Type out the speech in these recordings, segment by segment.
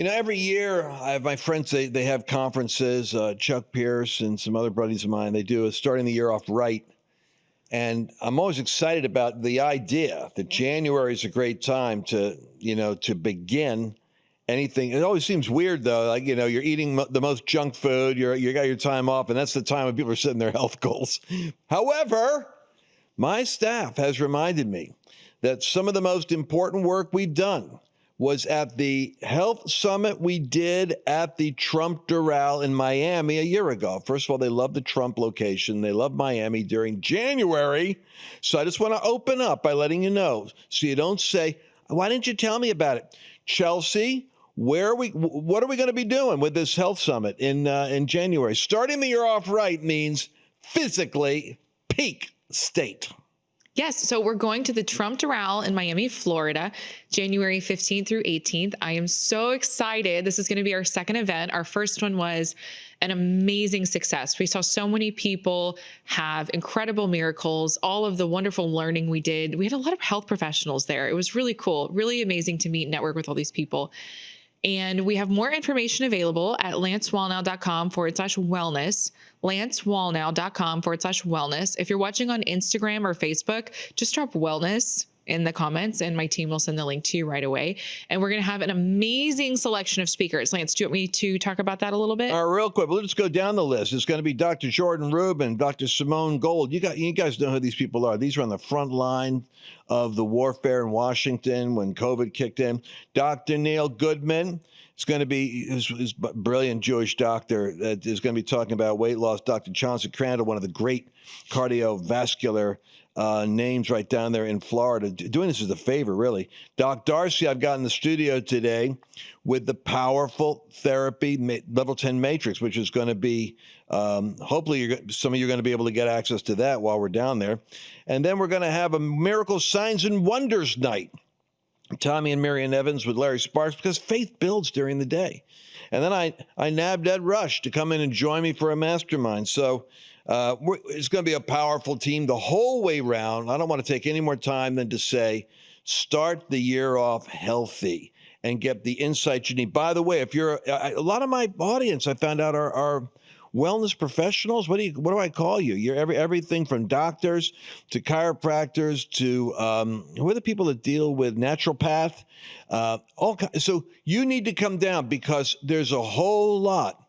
Every year I have my friends, they have conferences, Chuck Pierce and some other buddies of mine, they do it starting the year off right. And I'm always excited about the idea that January is a great time to begin anything. It always seems weird, though. Like, you're eating the most junk food, you got your time off, and that's the time when people are setting their health goals. However, my staff has reminded me that some of the most important work we've done was at the health summit we did at the Trump Doral in Miami a year ago. First of all, they love the Trump location. They love Miami during January. So I just want to open up by letting you know, so you don't say, why didn't you tell me about it? Chelsea, what are we going to be doing with this health summit in January? Starting the year off right means physically peak state. Yes, so we're going to the Trump Doral in Miami, Florida, January 15th through 18th. I am so excited. This is going to be our second event. Our first one was an amazing success. We saw so many people have incredible miracles, all of the wonderful learning we did. We had a lot of health professionals there. It was really cool, really amazing to meet and network with all these people. And we have more information available at lancewallnau.com/wellness, lancewallnau.com/wellness. If you're watching on Instagram or Facebook, just drop wellness in the comments and my team will send the link to you right away. And we're going to have an amazing selection of speakers. Lance, do you want me to talk about that a little bit? Real quick, let's go down the list. It's going to be Dr. Jordan Rubin, Dr. Simone Gold. You guys know who these people are. These are on the front line of the warfare in Washington when COVID kicked in. Dr. Neil Goodman. It's going to be his brilliant Jewish doctor that is going to be talking about weight loss. Dr. Chauncey Crandall, one of the great cardiovascular names right down there in Florida, doing this as a favor, really. Doc Darcy, I've got in the studio today with the powerful therapy level 10 matrix, which is going to be, hopefully some of you are going to be able to get access to that while we're down there. And then we're going to have a Miracle Signs and Wonders night. Tommy and Marian Evans with Larry Sparks, because faith builds during the day. And then I nabbed Ed Rush to come in and join me for a mastermind. So it's going to be a powerful team the whole way round. I don't want to take any more time than to say, start the year off healthy and get the insights you need. By the way, if you're a lot of my audience, I found out are wellness professionals. What do I call you? You're everything from doctors to chiropractors to who are the people that deal with naturopath? So you need to come down because there's a whole lot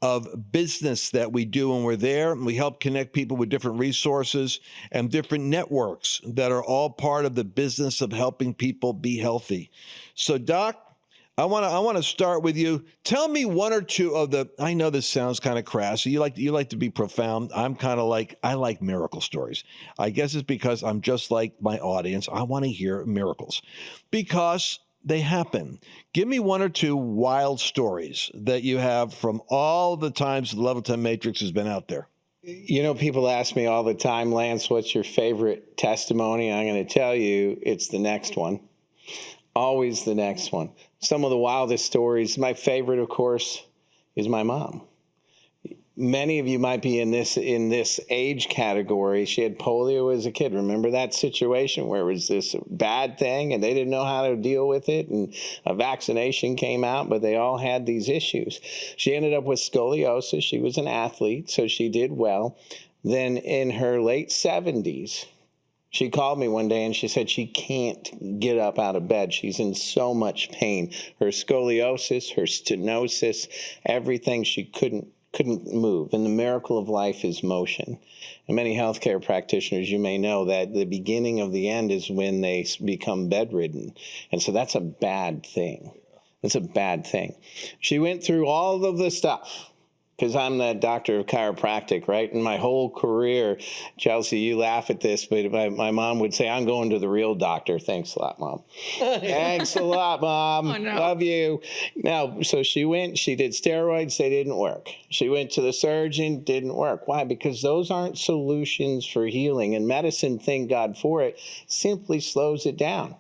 of business that we do when we're there. And we help connect people with different resources and different networks that are all part of the business of helping people be healthy. So, Doc, I want to start with you. Tell me one or two of the. I know this sounds kind of crass. You like to be profound. I'm kind of like, I like miracle stories. I guess it's because I'm just like my audience. I want to hear miracles because they happen. Give me one or two wild stories that you have from all the times the Level 10 Matrix has been out there. People ask me all the time, Lance, what's your favorite testimony? I'm going to tell you it's the next one. Always the next one. Some of the wildest stories. My favorite, of course, is my mom. Many of you might be in this age category. She had polio as a kid. Remember that situation where it was this bad thing and they didn't know how to deal with it, and a vaccination came out, but they all had these issues. She ended up with scoliosis. She was an athlete, so she did well. Then in her late 70s, she called me one day and she said she can't get up out of bed. She's in so much pain. Her scoliosis, her stenosis, everything, she couldn't move. And the miracle of life is motion. And many healthcare practitioners, you may know that the beginning of the end is when they become bedridden. And so that's a bad thing. That's a bad thing. She went through all of the stuff. Because I'm the doctor of chiropractic, right? And my whole career, Chelsea, you laugh at this, but my mom would say, I'm going to the real doctor. Thanks a lot, Mom. Thanks a lot, Mom. Oh, no. Love you. Now, so she went, she did steroids, they didn't work. She went to the surgeon, didn't work. Why? Because those aren't solutions for healing. And medicine, thank God for it, simply slows it down.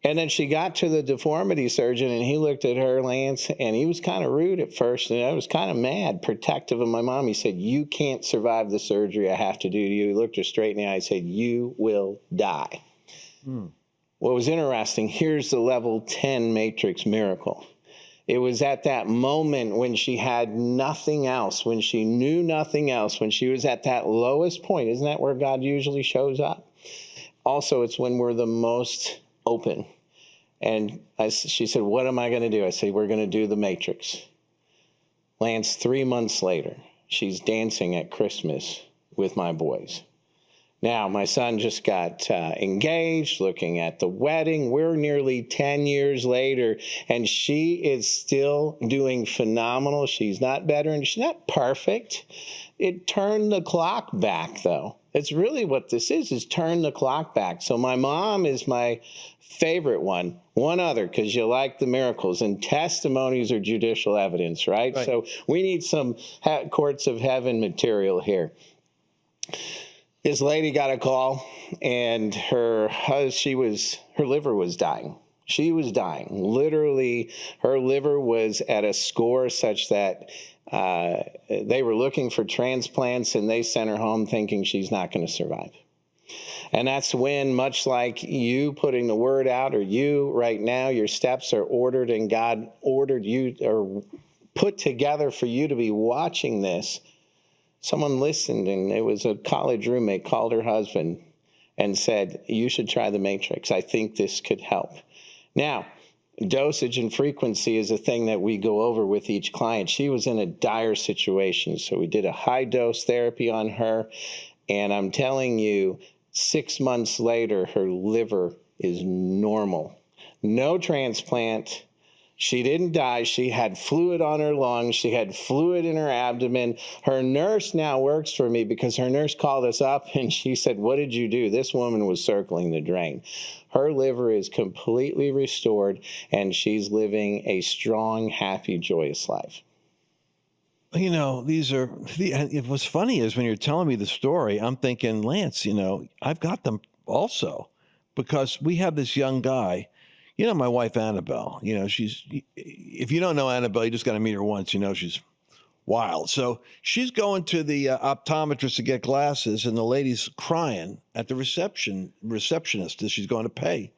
And then she got to the deformity surgeon, and he looked at her, Lance, and he was kind of rude at first, and I was kind of mad, protective of my mom. He said, you can't survive the surgery I have to do to you. He looked her straight in the eye and said, you will die. What was interesting, here's the level 10 matrix miracle. It was at that moment when she had nothing else, when she knew nothing else, when she was at that lowest point. Isn't that where God usually shows up? Also, it's when we're the most open. And she said, what am I going to do? I said, we're going to do the Matrix. Lance, 3 months later, she's dancing at Christmas with my boys. Now, my son just got engaged, looking at the wedding. We're nearly 10 years later, and she is still doing phenomenal. She's not better, and she's not perfect. It turned the clock back, though. It's really what this is turn the clock back. So my mom is my favorite one. One other, because you like the miracles, and testimonies are judicial evidence, right? So we need some courts of heaven material here. This lady got a call, and her liver was dying. She was dying. Literally, her liver was at a score such that they were looking for transplants, and they sent her home thinking she's not going to survive. And that's when, much like you putting the word out, or you right now, your steps are ordered, and God ordered you or put together for you to be watching this. Someone listened, and it was a college roommate, called her husband and said, you should try the Matrix. I think this could help. Now, dosage and frequency is a thing that we go over with each client. She was in a dire situation, so we did a high-dose therapy on her, and I'm telling you, 6 months later, her liver is normal. No transplant. She didn't die. She had fluid on her lungs. She had fluid in her abdomen. Her nurse now works for me because her nurse called us up and she said, what did you do? This woman was circling the drain. Her liver is completely restored, and she's living a strong, happy, joyous life. You know, what's funny is when you're telling me the story, I'm thinking, Lance, I've got them also, because we have this young guy. My wife, Annabelle, if you don't know Annabelle, you just got to meet her once, she's wild. So she's going to the optometrist to get glasses, and the lady's crying at the receptionist that she's going to pay.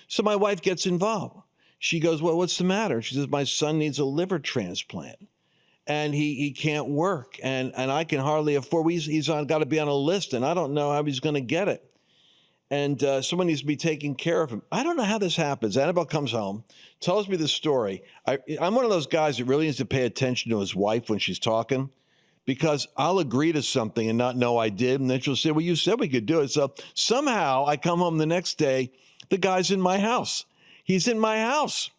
So my wife gets involved. She goes, well, what's the matter? She says, my son needs a liver transplant, and he can't work, and I can hardly afford, he's got to be on a list, and I don't know how he's going to get it. And someone needs to be taking care of him. I don't know how this happens. Annabelle comes home, tells me the story. I'm one of those guys that really needs to pay attention to his wife when she's talking, because I'll agree to something and not know I did. And then she'll say, well, you said we could do it. So somehow I come home the next day, the guy's in my house. He's in my house.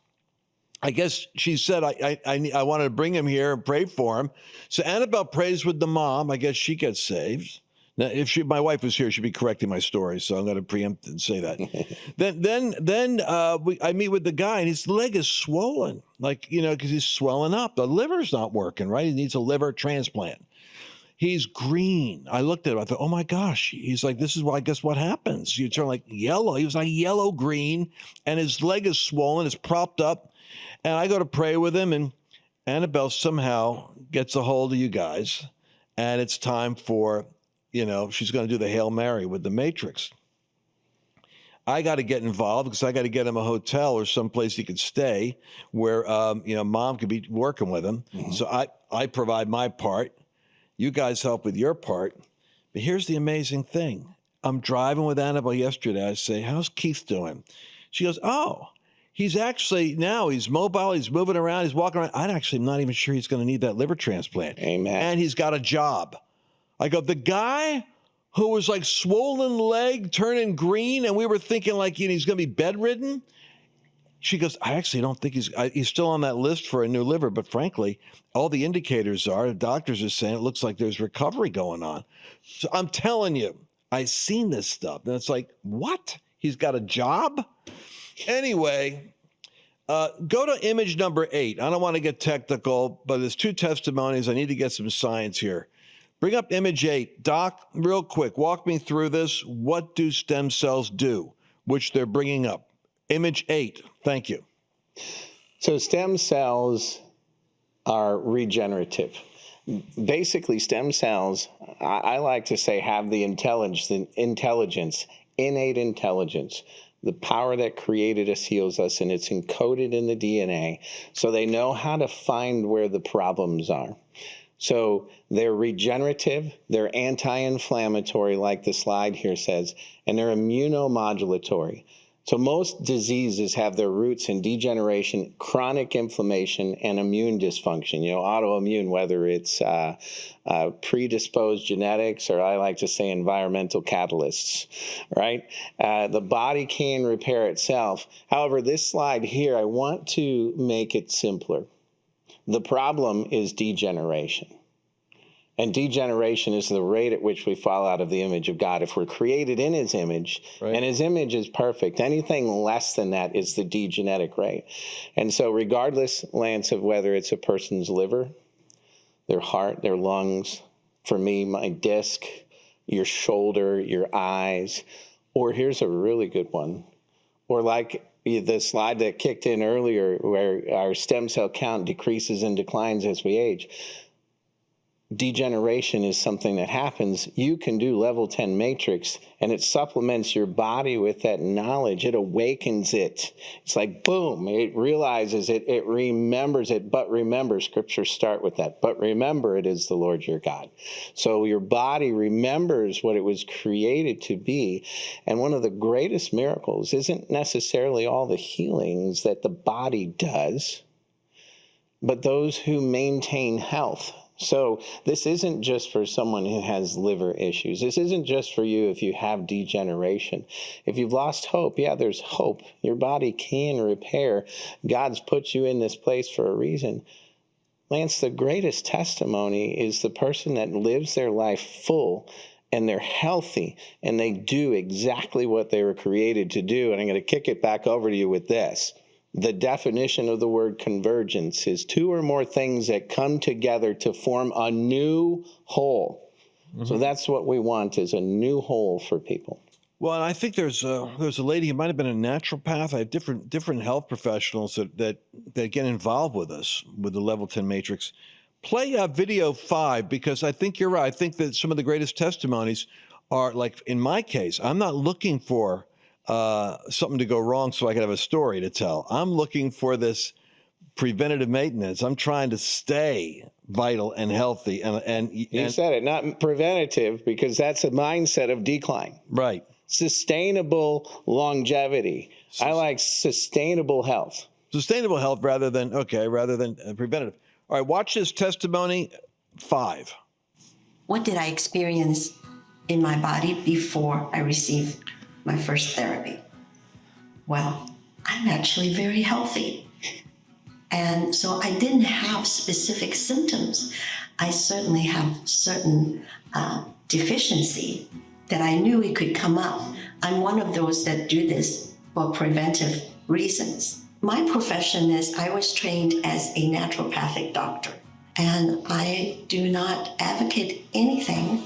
I guess she said, I wanted to bring him here and pray for him. So Annabelle prays with the mom. I guess she gets saved. Now, if my wife was here, she'd be correcting my story, so I'm going to preempt and say that. I meet with the guy, and his leg is swollen, because he's swelling up. The liver's not working, right? He needs a liver transplant. He's green. I looked at him. I thought, oh my gosh. He's like, this is I guess what happens. You turn like yellow. He was like yellow green, and his leg is swollen. It's propped up, and I go to pray with him, and Annabelle somehow gets a hold of you guys, and it's time for. She's going to do the Hail Mary with the Matrix. I got to get involved because I got to get him a hotel or someplace he could stay where, mom could be working with him. Mm-hmm. So I provide my part. You guys help with your part. But here's the amazing thing. I'm driving with Annabelle yesterday. I say, how's Keith doing? She goes, oh, he's actually now he's mobile. He's moving around. He's walking around. I'm not even sure he's going to need that liver transplant. Amen. And he's got a job. I go, the guy who was like swollen leg turning green, and we were thinking like he's going to be bedridden. She goes, I actually don't think he's still on that list for a new liver, but frankly, all the indicators the doctors are saying it looks like there's recovery going on. So I'm telling you, I've seen this stuff, and it's like, what? He's got a job? Anyway, go to image number 8. I don't want to get technical, but there's 2 testimonies. I need to get some science here. Bring up image 8. Doc, real quick, walk me through this. What do stem cells do, which they're bringing up? Image 8. Thank you. So stem cells are regenerative. Basically, stem cells, I like to say, have the intelligence, innate intelligence The power that created us heals us, and it's encoded in the DNA. So they know how to find where the problems are. So they're regenerative, they're anti-inflammatory, like the slide here says, and they're immunomodulatory. So most diseases have their roots in degeneration, chronic inflammation, and immune dysfunction. You know, autoimmune, whether it's predisposed genetics, or I like to say environmental catalysts, right? The body can repair itself. However, this slide here, I want to make it simpler. The problem is degeneration. And degeneration is the rate at which we fall out of the image of God. If we're created in his image, right, and his image is perfect, anything less than that is the degenetic rate. And so regardless, Lance, of whether it's a person's liver, their heart, their lungs, for me, my disc, your shoulder, your eyes, or here's a really good one, or like the slide that kicked in earlier where our stem cell count decreases and declines as we age. Degeneration is something that happens. You can do level 10 matrix, and it supplements your body with that knowledge. It awakens it. It's like, boom, it realizes it, it remembers it. But remember, scriptures start with that. But remember, it is the Lord your God. So your body remembers what it was created to be. And one of the greatest miracles isn't necessarily all the healings that the body does, but those who maintain health. So this isn't just for someone who has liver issues. This isn't just for you if you have degeneration. If you've lost hope, yeah, there's hope. Your body can repair. God's put you in this place for a reason. Lance, the greatest testimony is the person that lives their life full and they're healthy and they do exactly what they were created to do. And I'm going to kick it back over to you with this. The definition of the word convergence is two or more things that come together to form a new whole. Mm-hmm. So that's what we want, is a new whole for people. Well, and I think there's a lady who might have been a naturopath. I have different health professionals that get involved with us with the Level 10 Matrix. Play video 5, because I think you're right. I think that some of the greatest testimonies are, like in my case, I'm not looking for something to go wrong so I can have a story to tell. I'm looking for this preventative maintenance. I'm trying to stay vital and healthy. And you said it, not preventative, because that's a mindset of decline. Right. Sustainable longevity. I like sustainable health. Sustainable health rather than preventative. All right, watch this testimony 5. What did I experience in my body before I received my first therapy? Well, I'm actually very healthy. And so I didn't have specific symptoms. I certainly have certain deficiency that I knew it could come up. I'm one of those that do this for preventive reasons. My profession is, I was trained as a naturopathic doctor, and I do not advocate anything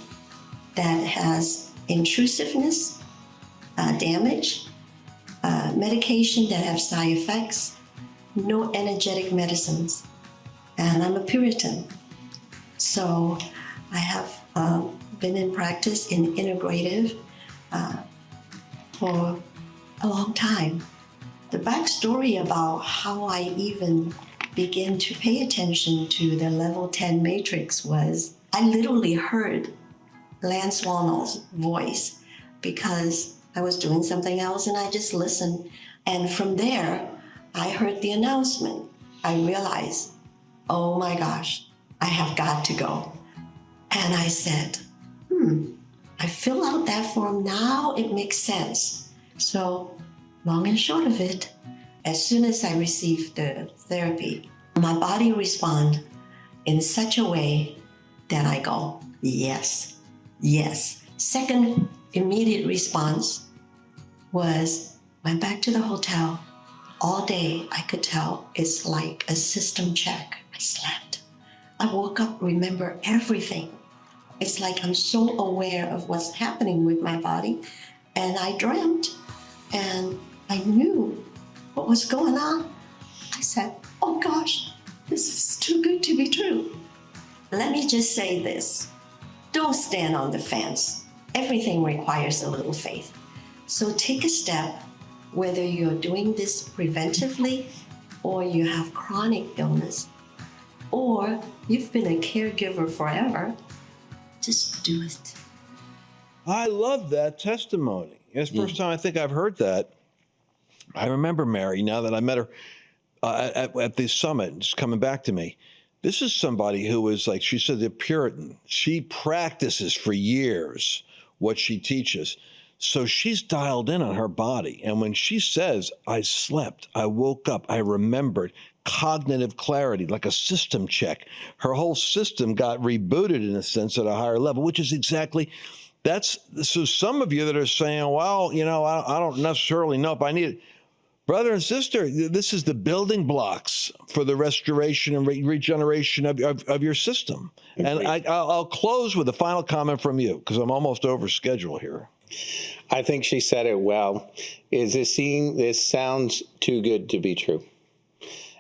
that has intrusiveness, damage, medication that have side effects, no energetic medicines. And I'm a Puritan. So I have been in practice in integrative for a long time. The backstory about how I even began to pay attention to the Level 10 Matrix was, I literally heard Lance Wallnau's voice because I was doing something else and I just listened. And from there, I heard the announcement. I realized, oh my gosh, I have got to go. And I said, I fill out that form now, it makes sense. So long and short of it, as soon as I received the therapy, my body responded in such a way that I go, yes, yes. Second immediate response was, went back to the hotel. All day, I could tell it's like a system check. I slept. I woke up, remember everything. It's like I'm so aware of what's happening with my body. And I dreamt, and I knew what was going on. I said, oh gosh, this is too good to be true. Let me just say this. Don't stand on the fence. Everything requires a little faith. So take a step, whether you're doing this preventively or you have chronic illness or you've been a caregiver forever, just do it. I love that testimony. It's the first time I think I've heard that. I remember Mary, now that I met her at the summit, just coming back to me. This is somebody who is, like she said, the Puritan. She practices for years what she teaches. So she's dialed in on her body. And when she says, I slept, I woke up, I remembered, cognitive clarity, like a system check, her whole system got rebooted in a sense at a higher level, which is exactly, so some of you that are saying, well, I don't necessarily know if I need it. Brother and sister, this is the building blocks for the restoration and regeneration of your system. And I'll close with a final comment from you, because I'm almost over schedule here. I think she said it well. This sounds too good to be true.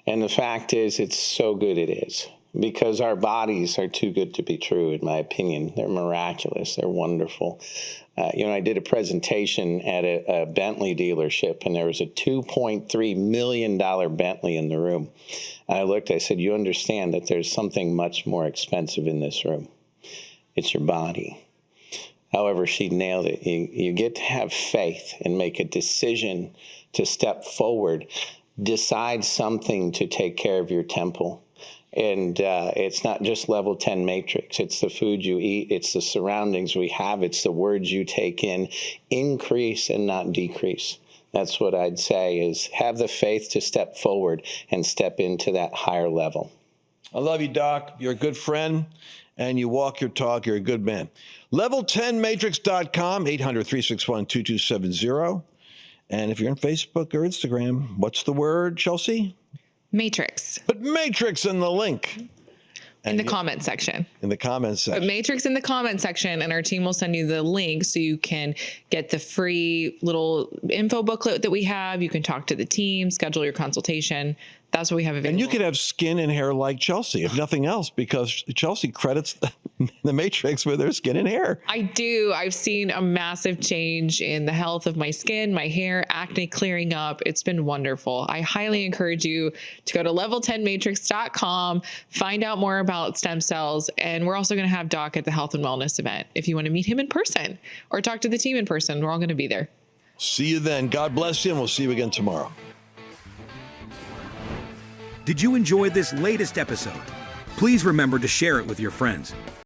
And the fact is, it's so good it is. Because our bodies are too good to be true, in my opinion. They're miraculous. They're wonderful. I did a presentation at a Bentley dealership, and there was a $2.3 million Bentley in the room. And I said, you understand that there's something much more expensive in this room. It's your body. However, she nailed it. You get to have faith and make a decision to step forward, decide something to take care of your temple. And it's not just level 10 matrix. It's the food you eat. It's the surroundings we have. It's the words you take in. Increase and not decrease. That's what I'd say, is have the faith to step forward and step into that higher level. I love you, Doc. You're a good friend, and you walk your talk. You're a good man. Level10matrix.com, 800-361-2270. And if you're on Facebook or Instagram, what's the word, Chelsea? Matrix. But Matrix in the link. In the comment section. In the comment section. But Matrix in the comment section, and our team will send you the link so you can get the free little info booklet that we have. You can talk to the team, schedule your consultation. That's what we have available. And you could have skin and hair like Chelsea, if nothing else, because Chelsea credits the Matrix with their skin and hair. I do. I've seen a massive change in the health of my skin, my hair, acne clearing up. It's been wonderful. I highly encourage you to go to level10matrix.com, find out more about stem cells. And we're also going to have Doc at the Health and Wellness event. If you want to meet him in person or talk to the team in person, we're all going to be there. See you then. God bless you, and we'll see you again tomorrow. Did you enjoy this latest episode? Please remember to share it with your friends.